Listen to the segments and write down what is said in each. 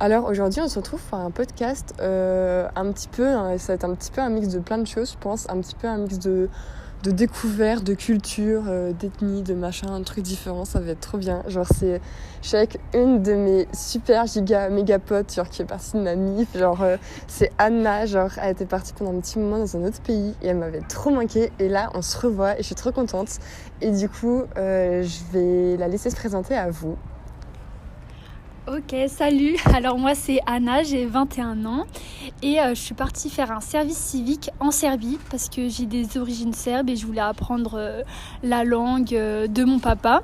Alors aujourd'hui, on se retrouve pour un podcast un petit peu, ça va être un petit peu un mix de plein de choses, je pense, un petit peu un mix de découvertes, de culture, d'ethnie, de machin, un truc différent, ça va être trop bien. Genre je suis avec une de mes super giga méga potes, genre qui est partie de ma mif, c'est Anna, genre elle était partie pendant un petit moment dans un autre pays et elle m'avait trop manqué et là on se revoit et je suis trop contente et du coup je vais la laisser se présenter à vous. Ok, salut. Alors moi c'est Anna, j'ai 21 ans et je suis partie faire un service civique en Serbie parce que j'ai des origines serbes et je voulais apprendre la langue de mon papa.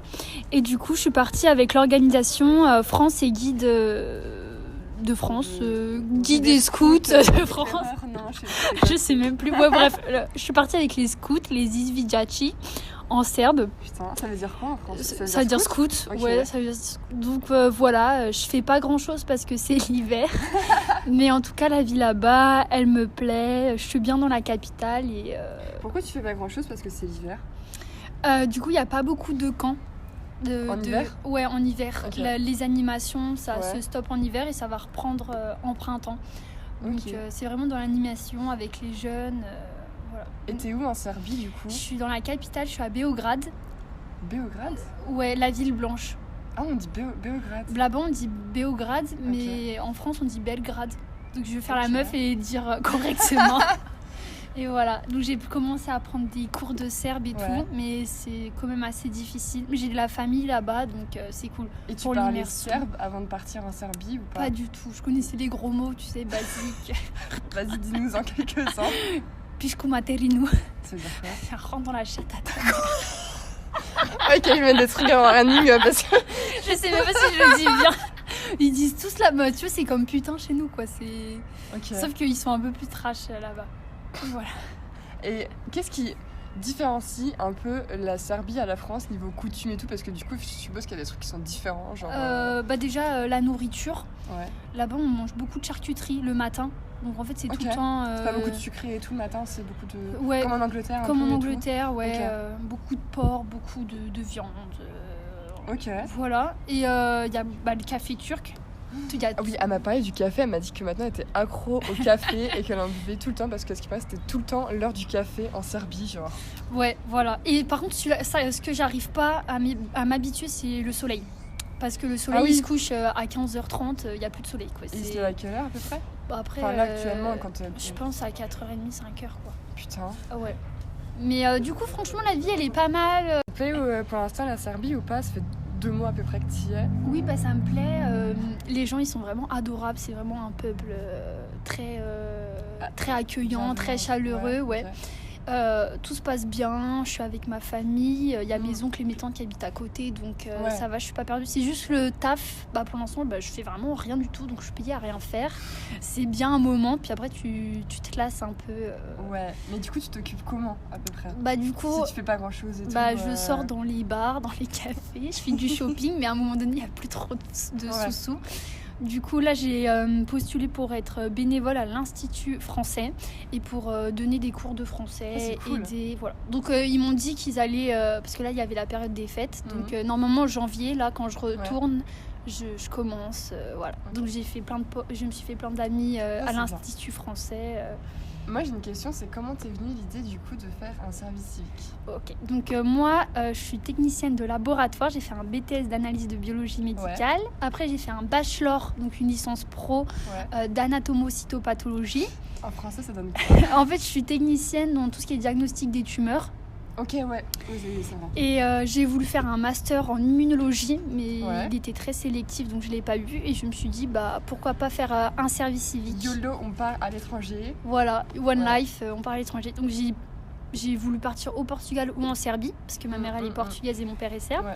Et du coup je suis partie avec l'organisation France et Guide de France, Guide des scouts de France. Je sais même plus. Ouais, bref, je suis partie avec les scouts, les Izvijaci. En serbe. Putain, ça veut dire quoi en français ? Ça veut dire scout. Okay. Ouais, ça veut dire... Donc voilà, je fais pas grand chose parce que c'est l'hiver. Mais en tout cas, la vie là-bas, elle me plaît. Je suis bien dans la capitale. Et, Pourquoi tu fais pas grand chose ? Parce que c'est l'hiver. Du coup, il n'y a pas beaucoup de camps. En hiver ? Ouais, en hiver. Okay. Les animations, ça se stoppe en hiver et ça va reprendre en printemps. Donc c'est vraiment dans l'animation avec les jeunes. Voilà. Et t'es où en Serbie du coup ? Je suis dans la capitale, je suis à Beograd. Beograd ? Ouais, la ville blanche. Ah, on dit Beograd. Là-bas, on dit Beograd, mais en France, on dit Belgrade. Donc je vais faire la meuf et dire correctement. Et voilà, donc j'ai commencé à prendre des cours de serbe et tout, mais c'est quand même assez difficile. J'ai de la famille là-bas, donc c'est cool. Et tu parlais serbe avant de partir en Serbie ou pas ? Pas du tout, je connaissais les gros mots, tu sais, basiques. Vas-y, dis-nous en quelques-uns. Pisco materinu. Ça veut dire quoi ? Ça rentre dans la chatte à ta Ok, je mets des trucs en running parce que... Je sais même pas si je le dis bien. Ils disent tous la mode, tu vois, c'est comme putain chez nous, quoi. Sauf qu'ils sont un peu plus trash là-bas. Voilà. Et qu'est-ce qui différencie un peu la Serbie à la France niveau coutume et tout ? Parce que du coup, je suppose qu'il y a des trucs qui sont différents. Déjà, la nourriture. Ouais. Là-bas, on mange beaucoup de charcuterie le matin. Donc en fait, c'est tout le temps. C'est pas beaucoup de sucré et tout le matin, c'est beaucoup de. Ouais. Comme en Angleterre. Comme en Angleterre, ouais. Beaucoup de porc, beaucoup de viande. Ok. Voilà. Et il y a le café turc. Ah oui, elle m'a parlé du café, elle m'a dit que maintenant elle était accro au café et qu'elle en buvait tout le temps parce que ce qui passe, c'était tout le temps l'heure du café en Serbie, genre. Ouais, voilà. Et par contre, ce que j'arrive pas à m'habituer, c'est le soleil. Parce que le soleil, il se couche à 15h30, il n'y a plus de soleil, quoi. Et c'est à quelle heure à peu près ? Après, là, actuellement, quand je pense à 4h30, 5h, quoi. Putain. Ah ouais. Mais du coup, franchement, la vie, elle est pas mal. Tu plais pour l'instant la Serbie ou pas ? Ça fait 2 mois à peu près que tu y es. Oui, bah ça me plaît. Les gens, ils sont vraiment adorables. C'est vraiment un peuple très accueillant, très chaleureux. Ouais. Tout se passe bien. Je suis avec ma famille. Il y a mes oncles et mes tantes qui habitent à côté. Donc ça va, je suis pas perdue. C'est juste le taf. Bah, pour l'instant, je fais vraiment rien du tout. Donc je suis payée à rien faire. C'est bien un moment. Puis après, tu te lasses un peu. Ouais. Mais du coup, tu t'occupes comment à peu près ? Bah, du coup, si tu fais pas grand chose et tout. Je sors dans les bars, dans les cafés. Je fais du shopping. Mais à un moment donné, il n'y a plus trop de sous-sous. Du coup, là, j'ai postulé pour être bénévole à l'Institut français et pour donner des cours de français, cool. aider, voilà. Donc, ils m'ont dit qu'ils allaient, parce que là, il y avait la période des fêtes. Donc, normalement, janvier, là, quand je retourne, je commence, voilà. Donc, je me suis fait plein d'amis à l'Institut français. Moi, j'ai une question, c'est comment t'es venue l'idée du coup de faire un service civique ? Ok, donc moi, je suis technicienne de laboratoire, j'ai fait un BTS d'analyse de biologie médicale. Ouais. Après, j'ai fait un bachelor, donc une licence pro d'anatomocytopathologie. En français, ça donne quoi ? En fait, je suis technicienne dans tout ce qui est diagnostic des tumeurs. Ok, ouais, oui, ça va. Et j'ai voulu faire un master en immunologie, mais il était très sélectif, donc je ne l'ai pas eu. Et je me suis dit, pourquoi pas faire un service civique. YOLO, on part à l'étranger. Voilà, One Life, on part à l'étranger. Donc j'ai voulu partir au Portugal ou en Serbie, parce que ma mère elle est portugaise et mon père est serbe,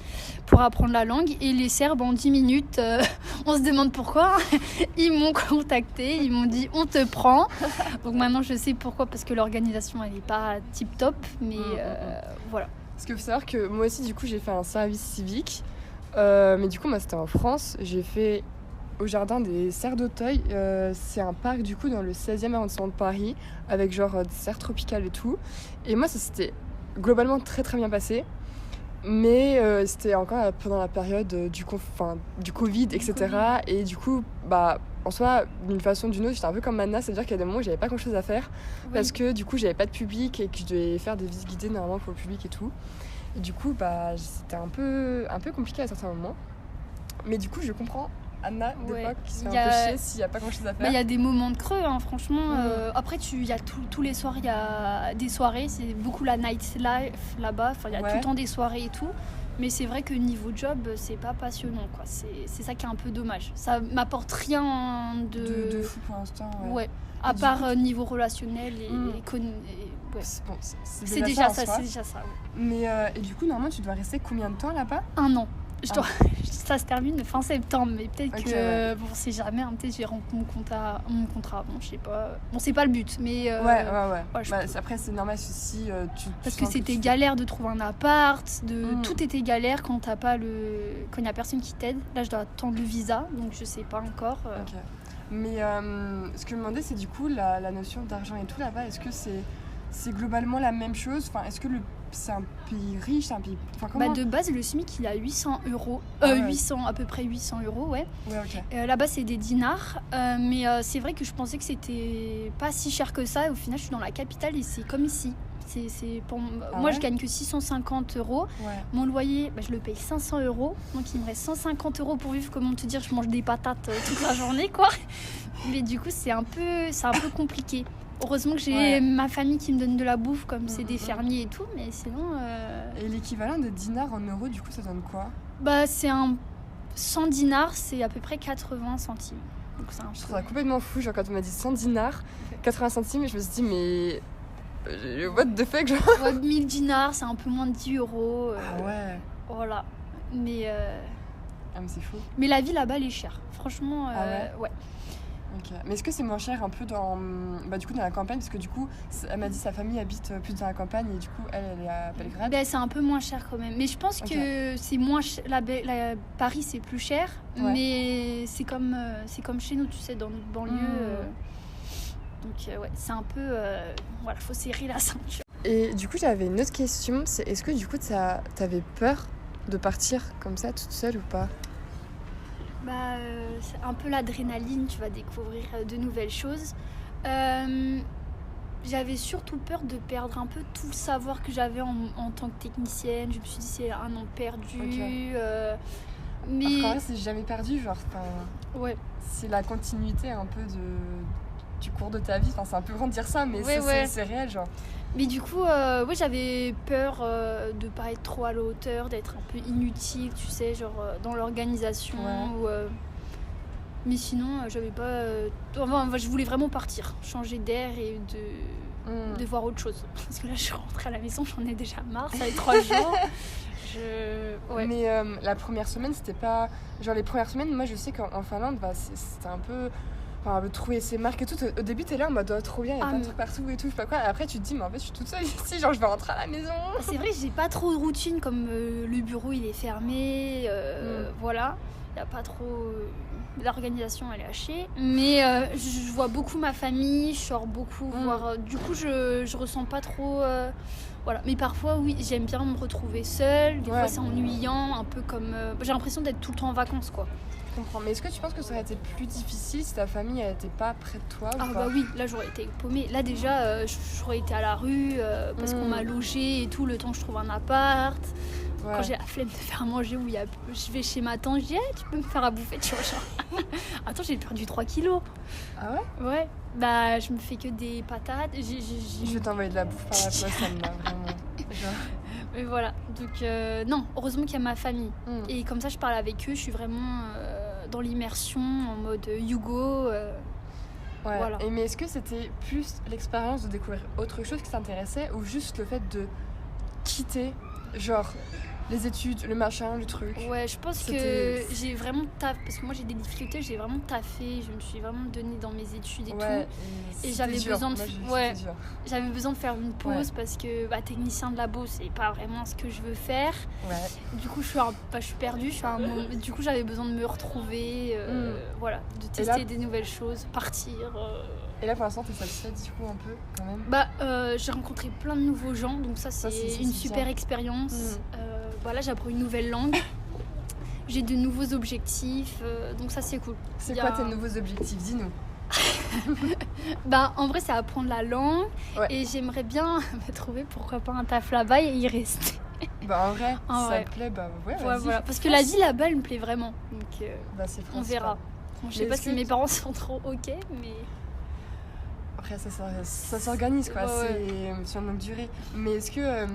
pour apprendre la langue. Et les Serbes, en 10 minutes, on se demande pourquoi, ils m'ont contacté, ils m'ont dit on te prend. Donc maintenant je sais pourquoi, parce que l'organisation elle n'est pas tip top, mais voilà. Parce qu'il faut savoir que moi aussi du coup j'ai fait un service civique, mais du coup moi c'était en France, j'ai fait au jardin des Serres d'Auteuil. C'est un parc du coup dans le 16e arrondissement de Paris avec des serres tropicales et tout. Et moi ça s'était globalement très très bien passé. Mais c'était encore pendant la période du Covid, etc. Et du coup, en soi, d'une façon ou d'une autre, j'étais un peu comme Anna, c'est-à-dire qu'il y a des moments où j'avais pas grand-chose à faire parce que du coup, j'avais pas de public et que je devais faire des visites guidées normalement pour le public et tout. Et du coup, c'était un peu compliqué à certains moments. Mais du coup, je comprends Anna, des fois, qui se fait un peu chier s'il n'y a pas grand-chose à faire. Il y a des moments de creux, hein, franchement. Après, il y a tous les soirs, il y a des soirées. C'est beaucoup la night life là-bas. Enfin, il y a tout le temps des soirées et tout. Mais c'est vrai que niveau job, c'est pas passionnant, quoi. C'est ça qui est un peu dommage. Ça m'apporte rien de fou pour l'instant. Ouais. À part niveau relationnel et c'est déjà ça. C'est déjà ça. Mais et du coup, normalement, tu dois rester combien de temps là-bas ? 1 an. Ça se termine fin septembre, mais peut-être que bon, on sait jamais, hein, peut-être j'ai rempli mon contrat avant, je sais pas. Bon, c'est pas le but, mais après c'est normal si parce que c'était galère de trouver un appart, tout était galère quand t'as pas quand il y a personne qui t'aide. Là, je dois attendre le visa, donc je sais pas encore. Mais ce que je me demandais, c'est du coup la notion d'argent et tout là-bas, est-ce que c'est globalement la même chose ? Enfin, est-ce que c'est un pays riche, c'est un pays... Enfin, comment... de base, le SMIC, il a 800 €. 800, à peu près 800 €, ouais. Là-bas, c'est des dinars. Mais c'est vrai que je pensais que c'était pas si cher que ça. Et au final, je suis dans la capitale et c'est comme ici. Moi, je gagne que 650 €. Mon loyer, je le paye 500 €. Donc, il me reste 150 € pour vivre. Comment te dire, je mange des patates toute la journée, quoi. Mais du coup, c'est un peu compliqué. Heureusement que j'ai ma famille qui me donne de la bouffe, comme c'est des fermiers et tout, mais sinon... Et l'équivalent de dinars en euros, du coup, ça donne quoi ? C'est 100 dinars, c'est à peu près 80 centimes. Donc c'est je trouve ça complètement fou, genre quand on m'a dit 100 dinars, 80 centimes, et je me suis dit, mais... what the fuck, genre 1000 dinars, c'est un peu moins de 10 €. Voilà. Mais... mais c'est fou. Mais la vie là-bas, elle est chère. Franchement, ouais. Okay. Mais est-ce que c'est moins cher un peu dans la campagne ? Parce que du coup, elle m'a dit sa famille habite plus dans la campagne et du coup, elle est à Belgrade. C'est un peu moins cher quand même. Mais je pense que c'est moins cher. Paris, c'est plus cher. Mais c'est comme chez nous, tu sais, dans notre banlieue. Donc, c'est un peu... voilà, faut serrer la ceinture. Et du coup, j'avais une autre question. C'est est-ce que du coup, t'avais peur de partir comme ça, toute seule ou pas ? C'est un peu l'adrénaline, tu vas découvrir de nouvelles choses. J'avais surtout peur de perdre un peu tout le savoir que j'avais en tant que technicienne. Je me suis dit, c'est 1 an perdu. Mais quand même, c'est jamais perdu, genre. C'est la continuité un peu du cours de ta vie. Enfin, c'est un peu grand de dire ça, mais c'est réel, genre. Mais du coup, j'avais peur de pas être trop à la hauteur, d'être un peu inutile, tu sais, genre dans l'organisation. Mais sinon, j'avais pas... je voulais vraiment partir, changer d'air et de voir autre chose. Parce que là, je suis rentrée à la maison, j'en ai déjà marre, ça fait 3 jours. Mais la première semaine, c'était pas... Genre les premières semaines, moi, je sais qu'en Finlande, c'était un peu... Enfin, trouver ses marques et tout. Au début, t'es là en mode trop bien, il y a plein de trucs partout et tout, je sais pas quoi. Et après, tu te dis, mais en fait, je suis toute seule ici, genre je vais rentrer à la maison. C'est vrai, j'ai pas trop de routine, comme le bureau il est fermé, voilà. Il y a pas trop. L'organisation elle est hachée. Mais je vois beaucoup ma famille, je sors beaucoup voir. Du coup, je ressens pas trop. Voilà. Mais parfois, oui, j'aime bien me retrouver seule. Des fois, c'est ennuyant, un peu comme. J'ai l'impression d'être tout le temps en vacances, quoi. Je comprends. Mais est-ce que tu penses que ça aurait été plus difficile si ta famille n'était pas près de toi ou pas ? Oui, là j'aurais été paumée. Là déjà, j'aurais été à la rue parce qu'on m'a logée et tout, le temps que je trouve un appart. Quand j'ai la flemme de faire à manger, je vais chez ma tante, je dis tu peux me faire à bouffer, tu vois, genre. Attends, j'ai perdu 3 kilos. Ah ouais ? Ouais. Je me fais que des patates. Je vais t'envoyer de la bouffe par la poste, ça me va vraiment. Genre... Mais voilà, donc non, heureusement qu'il y a ma famille. Et comme ça, je parle avec eux, je suis vraiment dans l'immersion, en mode Hugo. Voilà. Mais est-ce que c'était plus l'expérience de découvrir autre chose qui t'intéressait ou juste le fait de quitter, genre les études, le machin, le truc? Ouais, je pense que j'ai vraiment taffé, parce que moi j'ai des difficultés, j'ai vraiment taffé, je me suis vraiment donnée dans mes études et tout. Et j'avais besoin j'avais besoin de faire une pause parce que technicien de labo, c'est pas vraiment ce que je veux faire. Du coup, je suis perdue, du coup, j'avais besoin de me retrouver, voilà, de tester des nouvelles choses, partir. Et là, pour l'instant, t'es satisfaite du coup un peu quand même? J'ai rencontré plein de nouveaux gens, donc ça c'est une super expérience. Voilà, j'apprends une nouvelle langue. j'ai de nouveaux objectifs, donc ça c'est cool. C'est quoi tes nouveaux objectifs? Dis-nous. En vrai, c'est apprendre la langue et j'aimerais bien me trouver pourquoi pas un taf là-bas et y rester. En vrai, ça te plaît, ouais, voilà. Parce que la vie là-bas, elle me plaît vraiment. Donc on verra. Bon, je sais pas si mes parents sont trop ok, mais... Après, ça s'organise, quoi. C'est sur une longue durée. Mais est-ce que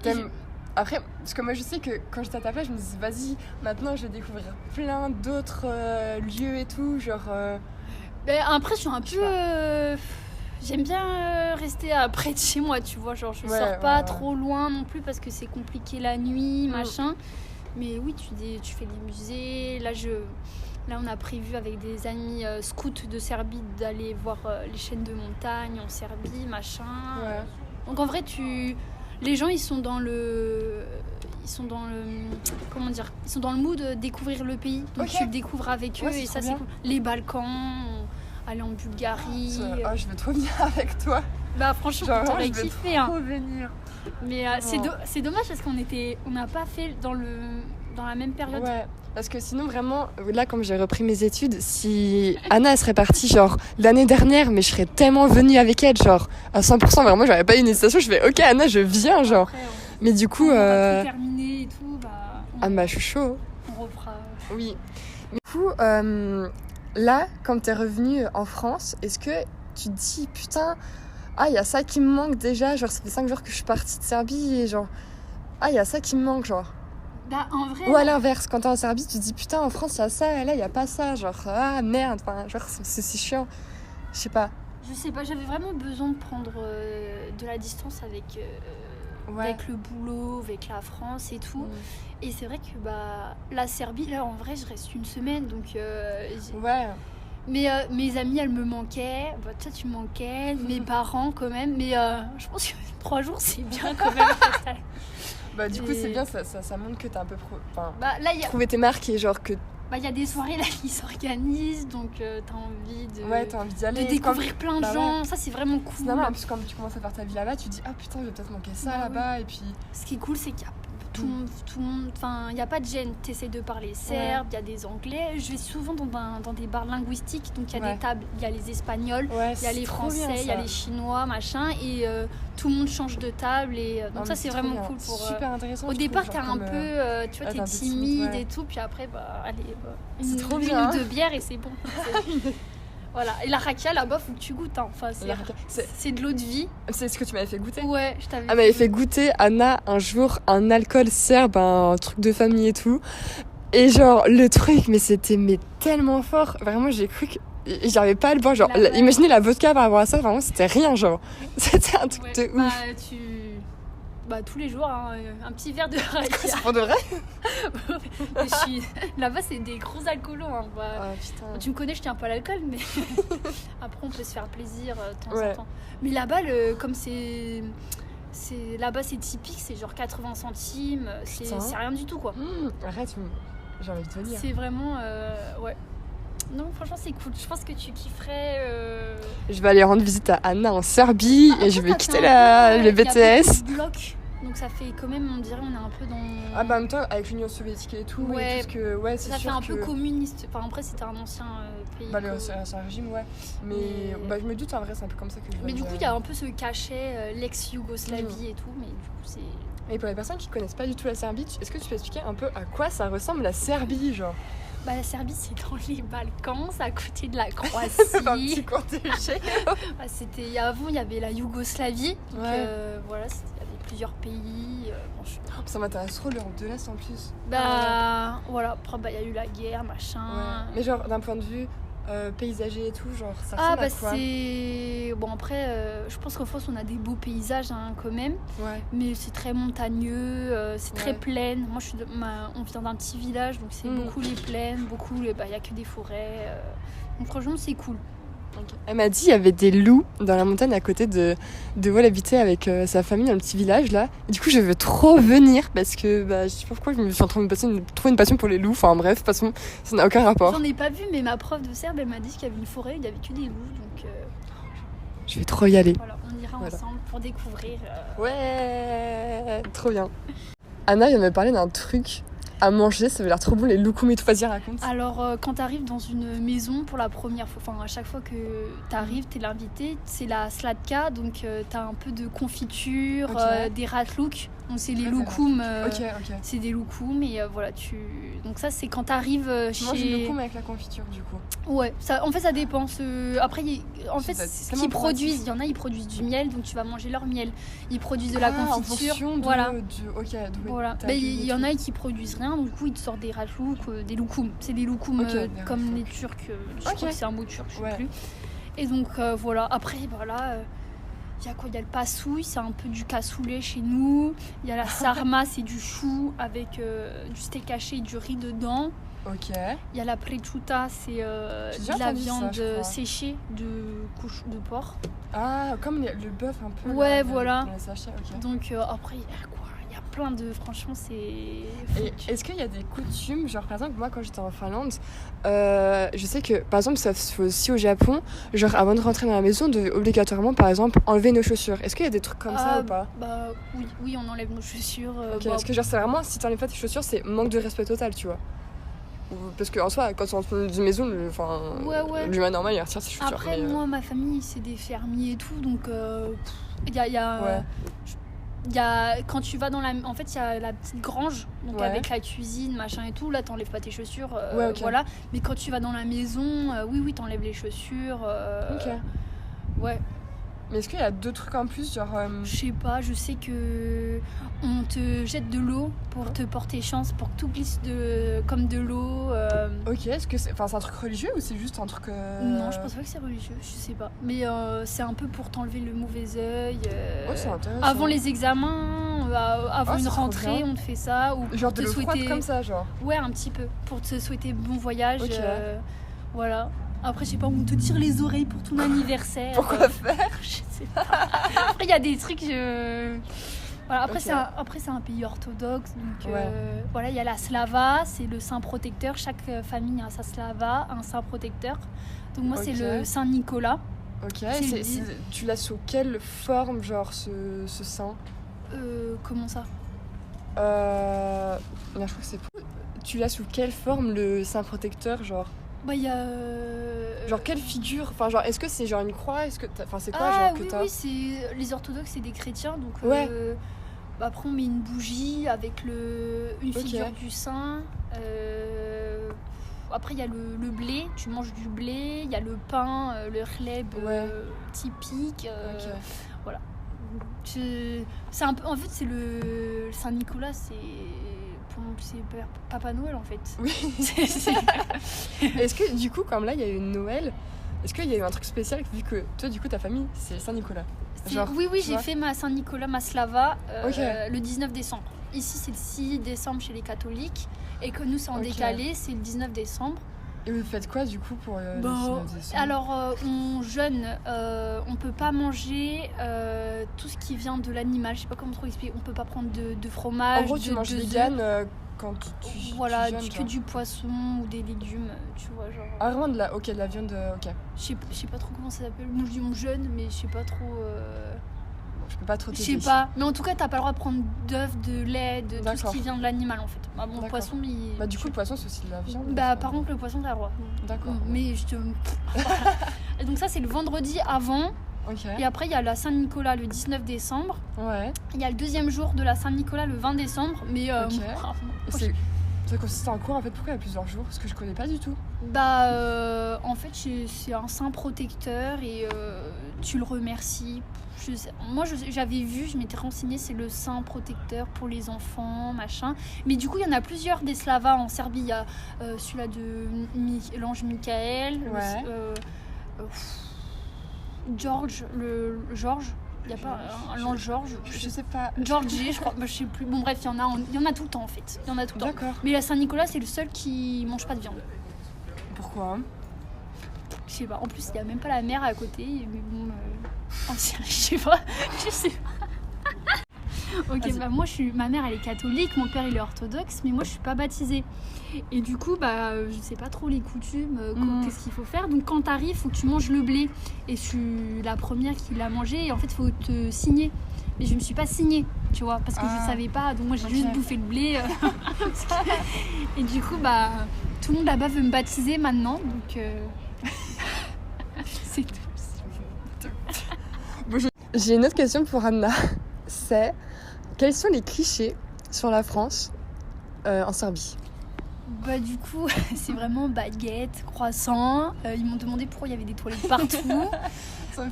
t'aimes... Après, parce que moi, je sais que quand j'étais à ta place, je me disais, vas-y, maintenant, je vais découvrir plein d'autres lieux et tout, genre... Après, je suis un peu... J'aime bien rester près de chez moi, tu vois. Genre, je sors pas trop loin non plus parce que c'est compliqué la nuit, machin. Mais oui, tu fais des musées. Là, on a prévu avec des amis scouts de Serbie d'aller voir les chaînes de montagne en Serbie, machin. Ouais. Donc, en vrai, les gens, ils sont dans le comment dire, ils sont dans le mood de découvrir le pays. Donc, tu le découvres avec eux et ça, c'est cool. Les Balkans... aller en Bulgarie. Je veux trop venir avec toi. Franchement, t'aurais kiffé. Je veux trop venir. Mais c'est dommage parce qu'on n'a pas fait dans la même période. Ouais, parce que sinon vraiment, là comme j'ai repris mes études, si Anna elle serait partie genre l'année dernière, mais je serais tellement venue avec elle, genre à 100%, vraiment j'aurais pas eu une hésitation, je fais ok Anna je viens genre. Après, mais du coup... on va tout terminer et tout, je suis chaud. On refera. Oui. Mais du coup... là, quand t'es revenue en France, est-ce que tu te dis, putain, il y a ça qui me manque déjà, genre ça fait 5 jours que je suis partie de Serbie et genre, il y a ça qui me manque, genre. En vrai... Ou à l'inverse, quand t'es en Serbie, tu te dis, putain, en France, il y a ça et là, il y a pas ça, genre, merde, genre, c'est chiant. Je sais pas, j'avais vraiment besoin de prendre de la distance avec le boulot, avec la France et tout. Et c'est vrai que la Serbie, là en vrai je reste une semaine donc mais mes amis elles me manquaient, toi tu me manquais, mes parents quand même, mais je pense que 3 jours c'est bien quand même. Du coup c'est bien, ça montre que t'as un peu trouvé tes marques et genre que... il y a des soirées là qui s'organisent, donc t'as envie d'y aller, de découvrir plein de gens, ça c'est vraiment cool. C'est normal, en plus quand tu commences à faire ta vie là-bas, tu te dis putain je vais peut-être manquer ça là-bas et puis... Ce qui est cool c'est qu'il y a tout le monde, il n'y a pas de gêne, tu essaies de parler serbe, il y a des anglais, je vais souvent dans des bars linguistiques, donc il y a des tables, il y a les espagnols, il y a les français, il y a les chinois, machin, et tout le monde change de table, et donc ça c'est vraiment cool pour... super intéressant. Au départ t'es un peu, tu vois, t'es timide et tout, puis après c'est trop une bien, ou deux bières et c'est bon. Voilà, et la rakia là-bas, faut que tu goûtes. C'est de l'eau de vie. C'est ce que tu m'avais fait goûter. Ouais, je t'avais m'avait fait goûter, Anna, un jour, un alcool serbe, un truc de famille et tout. Et genre, le truc, mais c'était tellement fort. Vraiment, j'ai cru que j'arrivais pas à le boire. Genre, imaginez la vodka par rapport à ça, vraiment, c'était rien, genre. C'était un truc de ouf. Tous les jours, un petit verre de rakia. C'est pour de vrai. Là-bas, c'est des gros alcoolos. Putain. Tu me connais, je tiens pas à l'alcool, mais après, on peut se faire plaisir de temps en temps. Mais là-bas, comme là-bas, c'est typique, c'est genre 80 centimes, c'est rien du tout, quoi. Arrête, j'ai envie de te dire. C'est vraiment... Non, franchement, c'est cool. Je pense que tu kifferais... Je vais aller rendre visite à Anna en Serbie et je vais quitter le BTS. Donc ça fait quand même, on dirait, on est un peu dans... en même temps, avec l'Union soviétique et tout, c'est ça sûr fait un peu communiste. Enfin, après, c'était un ancien pays. C'est un régime, Mais je me doute, en vrai, c'est un peu comme ça que je vois. Mais du coup, il y a un peu ce cachet, l'ex-Yougoslavie et tout, mais du coup, c'est... Et pour les personnes qui connaissent pas du tout la Serbie, est-ce que tu peux expliquer un peu à quoi ça ressemble la Serbie, genre? La Serbie, c'est dans les Balkans, c'est à côté de la Croatie. C'est un petit coin avant, il y avait la Yougoslavie. Donc, voilà, il y avait plusieurs pays. Ça m'intéresse trop l'Europe de l'Est en plus. Voilà, après, il y a eu la guerre, machin. Mais genre, d'un point de vue paysager et tout, genre, ça ressemble à quoi? Bon, après, je pense qu'en France, on a des beaux paysages quand même. Mais c'est très montagneux, c'est très plaine. Moi, on vient d'un petit village, donc c'est beaucoup les plaines, il y a que des forêts. Donc franchement, c'est cool. Okay. Elle m'a dit qu'il y avait des loups dans la montagne à côté de où elle habitait avec sa famille dans le petit village là. Et du coup, je veux trop venir parce que je sais pas pourquoi je me suis en train de trouver une passion pour les loups. Enfin bref, de toute façon, ça n'a aucun rapport. J'en ai pas vu, mais ma prof de serbe, elle m'a dit qu'il y avait une forêt, il y avait que des loups. Donc je vais trop y aller. Voilà, on ira ensemble pour découvrir. Ouais, trop bien. Anna vient de me parler d'un truc à manger, ça avait l'air trop bon, les loukoums et tout, vas-y, raconte. Alors, quand tu arrives dans une maison pour la première fois, enfin, à chaque fois que tu arrives, tu es l'invité, c'est la sladka, donc tu as un peu de confiture, des ratlouk, donc c'est les loukoums. C'est des loukoums, et voilà, donc ça, c'est quand tu arrives chez... Moi, j'ai loukoum avec la confiture, du coup. Ouais, en fait, ça dépend. Après, ce qu'ils produisent, il y en a, ils produisent du miel, donc tu vas manger leur miel. Ils produisent de la confiture. Voilà. Voilà. Il y en a qui produisent rien, donc du coup, ils te sortent des ratlouk, des loukoums. C'est des loukoums comme les Turcs. Je crois que c'est un mot turc, je sais plus. Et donc, voilà. Après, voilà. Il y a quoi? Il y a le passouille, c'est un peu du cassoulet chez nous. Il y a la sarma, c'est du chou avec du steak haché et du riz dedans. Ok. Il y a la prechuta, c'est de la viande séchée de porc. Ah, comme le bœuf un peu. Ouais, voilà. Dans les sachets, donc après, il y a quoi? Il y a plein de... Franchement, c'est... Et est-ce qu'il y a des coutumes, genre par exemple, moi quand j'étais en Finlande, je sais que par exemple ça se fait aussi au Japon, genre avant de rentrer dans la maison, on devait obligatoirement par exemple enlever nos chaussures. Est-ce qu'il y a des trucs comme ça ou pas? Bah oui, on enlève nos chaussures. Parce que genre c'est vraiment, si t'enlèves pas tes chaussures, c'est manque de respect total, tu vois. Parce qu'en soi, quand on rentre dans une maison, l'humain normal il retire ses chaussures. Après, moi, ma famille, c'est des fermiers et tout, donc il y a quand tu vas dans en fait, il y a la petite grange, donc avec la cuisine, machin et tout. Là, t'enlèves pas tes chaussures, voilà. Mais quand tu vas dans la maison, oui, t'enlèves les chaussures. Ouais. Mais est-ce qu'il y a d'autres trucs en plus, genre Je sais pas, je sais que on te jette de l'eau pour te porter chance, pour que tout glisse comme de l'eau. Ok, est-ce que c'est un truc religieux ou c'est juste un truc... Non, je pense pas que c'est religieux, je sais pas. Mais c'est un peu pour t'enlever le mauvais œil. C'est intéressant. Avant les examens, avant une rentrée, on te fait ça. Ou genre de l'eau froide comme ça, genre. Ouais, un petit peu, pour te souhaiter bon voyage. Voilà. Après, je sais pas, on te tire les oreilles pour ton anniversaire. Pourquoi faire? Je sais pas. Après, il y a des trucs... Voilà, après, c'est un pays orthodoxe. Donc, voilà, il y a la slava, c'est le saint protecteur. Chaque famille a sa slava, un saint protecteur. Donc, moi, c'est le Saint Nicolas. Ok, tu l'as sous quelle forme, genre, ce saint? Comment ça? Je crois que c'est... Tu l'as sous quelle forme, le saint protecteur, genre? Bah, il y a... Genre, quelle figure? Enfin, genre, est-ce que c'est genre une croix? Est-ce que c'est quoi, genre, que t'as? Oui, c'est... Les orthodoxes, c'est des chrétiens, donc... après, on met une bougie avec une figure du saint. Après, il y a le blé. Tu manges du blé. Il y a le pain, le chleb typique. Voilà. C'est un peu... En fait, c'est le Saint-Nicolas, c'est Papa Noël, en fait. Oui. Est-ce que, du coup, comme là, il y a eu Noël, est-ce qu'il y a eu un truc spécial vu que toi, du coup, ta famille, c'est Saint-Nicolas? Oui, j'ai fait ma Saint-Nicolas, ma slava, le 19 décembre. Ici, c'est le 6 décembre chez les catholiques. Et que nous, c'est en décalé, c'est le 19 décembre. Et vous faites quoi, du coup, pour le 19 décembre? Alors, on jeûne. On peut pas manger tout ce qui vient de l'animal. Je sais pas comment trop expliquer. On peut pas prendre de fromage. En gros, tu manges vegan quand tu voilà, jeûnes, que du poisson ou des légumes, tu vois, genre... Ah, vraiment de la viande, ok. Je sais pas trop comment ça s'appelle. Moi, je dis on jeûne, mais je sais pas trop... Je peux pas trop t'aider. Je sais pas, mais en tout cas, t'as pas le droit de prendre d'œufs, de lait, de tout ce qui vient de l'animal, en fait. Bah, bon, le poisson, il... Bah, du coup, le poisson, c'est aussi de la viande. Bah, par contre, le poisson, t'as le droit. D'accord. Mais je te... Et donc ça, c'est le vendredi avant. Et après, il y a la Saint-Nicolas le 19 décembre. Ouais. Il y a le deuxième jour de la Saint-Nicolas le 20 décembre. Mais ça consiste en quoi, en fait? Pourquoi il y a plusieurs jours? Parce que je connais pas du tout. Bah, en fait, c'est un saint protecteur et tu le remercies. Moi, j'avais vu, je m'étais renseignée, c'est le saint protecteur pour les enfants, machin. Mais du coup, il y en a plusieurs des Slavas en Serbie. Il y a celui-là de l'ange Michael. George, George. Il n'y a pas l'ange George. Je sais pas. Georgie, je crois. Je sais plus. Bon, bref, il y en a tout le temps, en fait. Il y en a tout le temps. D'accord. Mais la Saint-Nicolas, c'est le seul qui mange pas de viande. Pourquoi? Je sais pas. En plus, il n'y a même pas la mer à côté. Mais bon, en Syrie, je sais pas. Ok, bah moi, ma mère, elle est catholique, mon père, il est orthodoxe, mais moi, je suis pas baptisée. Et du coup, bah, je sais pas trop les coutumes, qu'est-ce qu'il faut faire. Donc, quand t'arrives, faut que tu manges le blé. Et je suis la première qui l'a mangé. Et en fait, faut te signer mais je me suis pas signée, tu vois, parce que je savais pas, donc moi j'ai juste bouffé le blé. Et du coup, tout le monde là-bas veut me baptiser maintenant, donc c'est tout. J'ai une autre question pour Anna. C'est quels sont les clichés sur la France en Serbie? Du coup, c'est vraiment baguette, croissant. Ils m'ont demandé pourquoi il y avait des toilettes partout.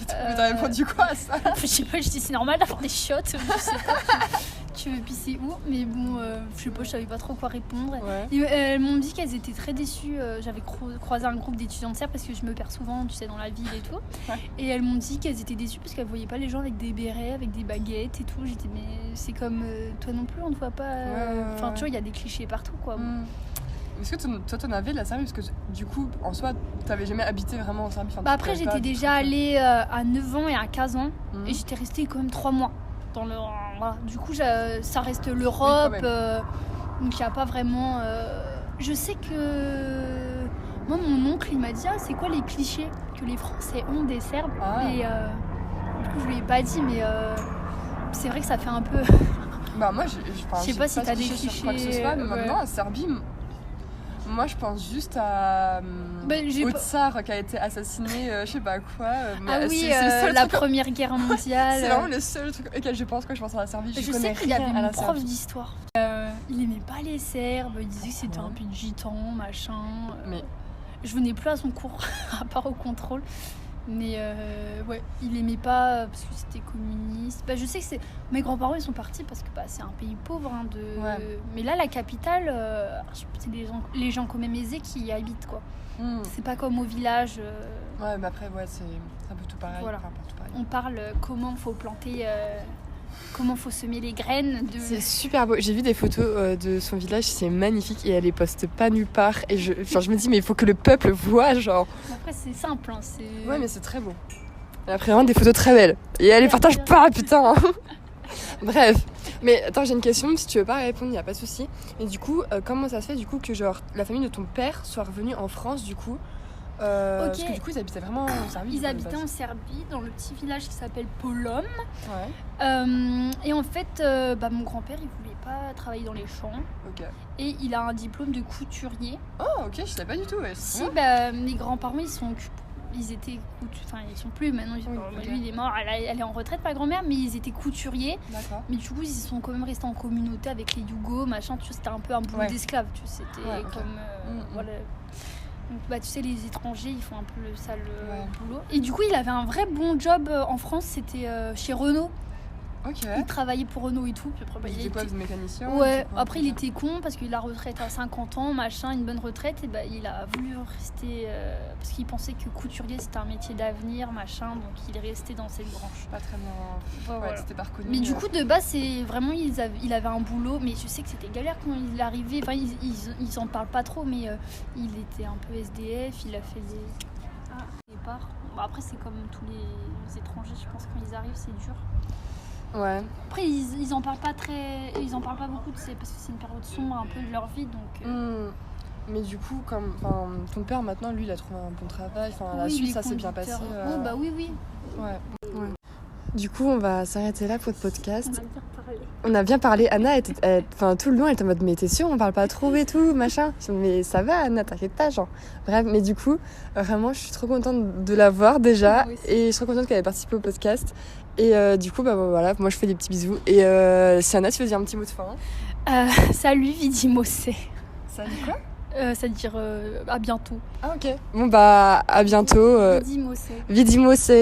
T'as répondu quoi à ça? Je sais pas, je dis c'est normal d'avoir des chiottes. Je sais pas, tu veux pisser où? Mais bon, je sais pas, je savais pas trop quoi répondre. Ouais. Et, elles m'ont dit qu'elles étaient très déçues. J'avais croisé un groupe d'étudiants de Serbes parce que je me perds souvent, tu sais, dans la ville et tout. Ouais. Et elles m'ont dit qu'elles étaient déçues parce qu'elles voyaient pas les gens avec des bérets, avec des baguettes et tout. J'étais, mais c'est comme toi non plus, on ne voit pas. Enfin, tu vois, il y a des clichés partout, quoi. Est-ce que toi t'en avais de la Serbie? Parce que du coup, en soi, t'avais jamais habité vraiment en Serbie. Après, j'étais déjà allée à 9 ans et à 15 ans. Et j'étais restée quand même 3 mois. Voilà. Du coup, ça reste l'Europe. Donc, il n'y a pas vraiment... Je sais que... Moi, mon oncle, il m'a dit c'est quoi les clichés que les Français ont des Serbes? Et du coup, je lui ai pas dit, mais c'est vrai que ça fait un peu... moi, je sais pas si t'as des clichés sur quoi que ce soit, mais maintenant, en Serbie... Moi, je pense juste à Otsar qui a été assassiné, je sais pas quoi. C'est la Première Guerre mondiale. C'est vraiment le seul truc auquel je pense quand je pense à la Serbie. Je sais qu'il y avait une prof d'histoire. Il aimait pas les Serbes, il disait que c'était un peu de gitan, machin. Mais je venais plus à son cours, à part au contrôle. Mais il aimait pas parce que c'était communiste. Je sais que mes grands-parents ils sont partis parce que c'est un pays pauvre. Mais là, la capitale, c'est les gens quand même aisés qui y habitent, quoi. C'est pas comme au village. Ouais, mais après, c'est un peu tout pareil. Voilà. Enfin, tout pareil. On parle comment faut planter... Comment faut semer les graines C'est super beau. J'ai vu des photos de son village, c'est magnifique et elle les poste pas nulle part. Et je me dis, mais il faut que le peuple voit, genre. Après, c'est simple. Ouais, mais c'est très beau. Elle a pris vraiment des photos très belles. Et elle les partage pas, putain. Bref. Mais attends, j'ai une question. Si tu veux pas répondre, y a pas de souci. Et du coup, comment ça se fait du coup que genre la famille de ton père soit revenue en France du coup? Parce que du coup ils habitaient vraiment en Serbie. Ils habitaient en Serbie dans le petit village qui s'appelle Polom. Et en fait mon grand-père il voulait pas travailler dans les champs. Et il a un diplôme de couturier. Oh ok, je savais pas du tout. Mes grands-parents ils sont ils sont plus maintenant. Lui il est mort, elle est en retraite, ma grand-mère, mais ils étaient couturiers. D'accord. Mais du coup ils sont quand même restés en communauté avec les Yougos, machin. Tu vois, c'était un peu un boulot d'esclave. Tu vois, c'était comme voilà. Donc, tu sais, les étrangers, ils font un peu le sale boulot. Et du coup, il avait un vrai bon job en France, c'était chez Renault. Il travaillait pour Renault et tout. Puis après, il était quoi, mécanicien? Après, il était con parce qu'il a retraite à 50 ans, machin, une bonne retraite. Et il a voulu rester parce qu'il pensait que couturier c'était un métier d'avenir, machin. Donc, il est resté dans cette branche. Pas très bien. Voilà. C'était pas reconnu. Mais du coup, de base, c'est vraiment, il avait un boulot. Mais je sais que c'était galère quand il est arrivé. Enfin, ils en parlent pas trop, mais il était un peu SDF. Il a fait des départs. Après, c'est comme tous les étrangers, je pense, quand ils arrivent, c'est dur. Ouais. Après ils en parlent pas beaucoup, tu sais, parce que c'est une période sombre un peu de leur vie, donc. Mais du coup, comme ton père maintenant, lui, il a trouvé un bon travail. Enfin, la suite, ça s'est bien passé. Oui. Ouais. Du coup, on va s'arrêter là pour le podcast. On a bien parlé. Anna, tout le long, elle était en mode, mais t'es sûre, on parle pas trop et tout, machin. Mais ça va, Anna, t'inquiète pas, genre. Bref, mais du coup, vraiment, je suis trop contente de la voir déjà. Et je suis trop contente qu'elle ait participé au podcast. Et du coup, voilà, moi je fais des petits bisous. Et si Anna, tu veux dire un petit mot de fin? Salut, Vidimose. Salut quoi? Ça veut dire à bientôt. Ah ok. Bon à bientôt. Vidimose. Vidimose.